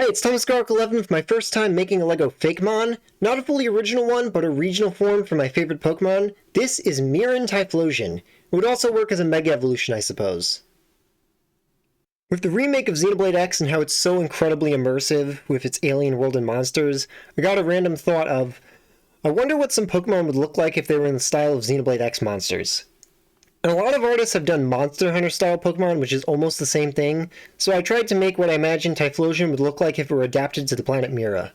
it's Thomas Garlic 11 with my first time making a LEGO Fakemon. Not a fully original one, but a regional form for my favorite Pokemon. This is Miran Typhlosion. It would also work as a Mega Evolution, I suppose. With the remake of Xenoblade X and how it's so incredibly immersive with its alien world and monsters, I got a random thought of, I wonder what some Pokemon would look like if they were in the style of Xenoblade X monsters. And a lot of artists have done Monster Hunter style Pokemon, which is almost the same thing, so I tried to make what I imagine Typhlosion would look like if it were adapted to the planet Mira.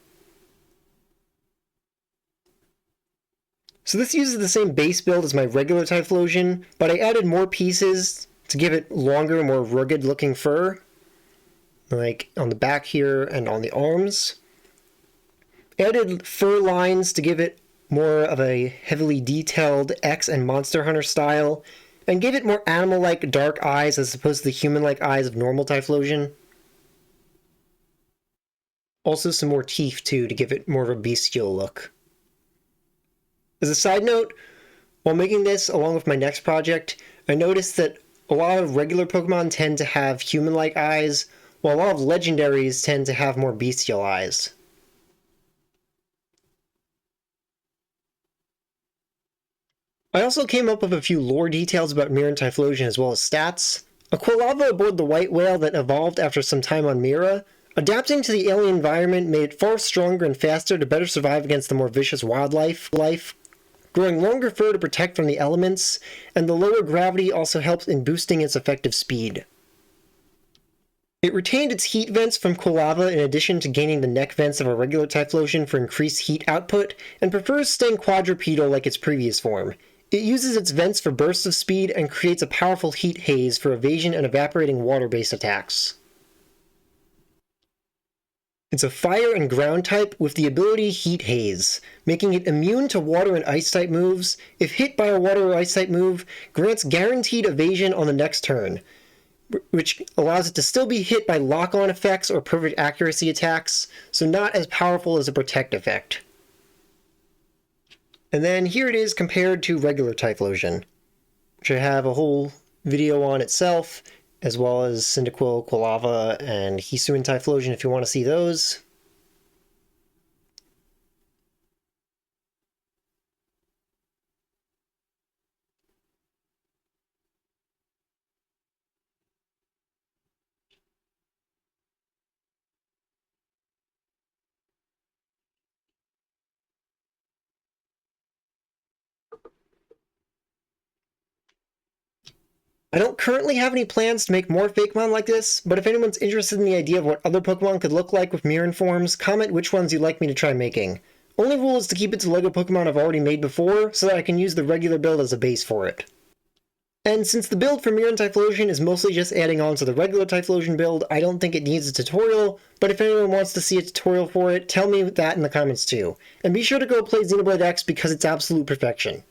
So this uses the same base build as my regular Typhlosion, but I added more pieces to give it longer, more rugged looking fur, like on the back here and on the arms. Added fur lines to give it more of a heavily detailed X and Monster Hunter style, and gave it more animal-like dark eyes as opposed to the human-like eyes of normal Typhlosion. Also some more teeth too to give it more of a bestial look. As a side note, while making this along with my next project, I noticed that a lot of regular Pokemon tend to have human-like eyes, while a lot of legendaries tend to have more bestial eyes. I also came up with a few lore details about Miran Typhlosion as well as stats. A Quilava aboard the white whale that evolved after some time on Mira. Adapting to the alien environment made it far stronger and faster to better survive against the more vicious wildlife. Growing longer fur to protect from the elements, and the lower gravity also helps in boosting its effective speed. It retained its heat vents from Quilava in addition to gaining the neck vents of a regular Typhlosion for increased heat output, and prefers staying quadrupedal like its previous form. It uses its vents for bursts of speed and creates a powerful heat haze for evasion and evaporating water-based attacks. It's a fire and ground type with the ability Heat Haze, making it immune to water and ice type moves. If hit by a water or ice type move, grants guaranteed evasion on the next turn, which allows it to still be hit by lock-on effects or perfect accuracy attacks, so not as powerful as a protect effect. And then here it is compared to regular Typhlosion, which I have a whole video on itself, as well as Cyndaquil, Quilava, and Hisuian Typhlosion if you want to see those. I don't currently have any plans to make more Fakemon like this, but if anyone's interested in the idea of what other Pokemon could look like with Miran forms, comment which ones you'd like me to try making. Only rule is to keep it to LEGO Pokemon I've already made before, so that I can use the regular build as a base for it. And since the build for Miran Typhlosion is mostly just adding on to the regular Typhlosion build, I don't think it needs a tutorial, but if anyone wants to see a tutorial for it, tell me that in the comments too. And be sure to go play Xenoblade X because it's absolute perfection.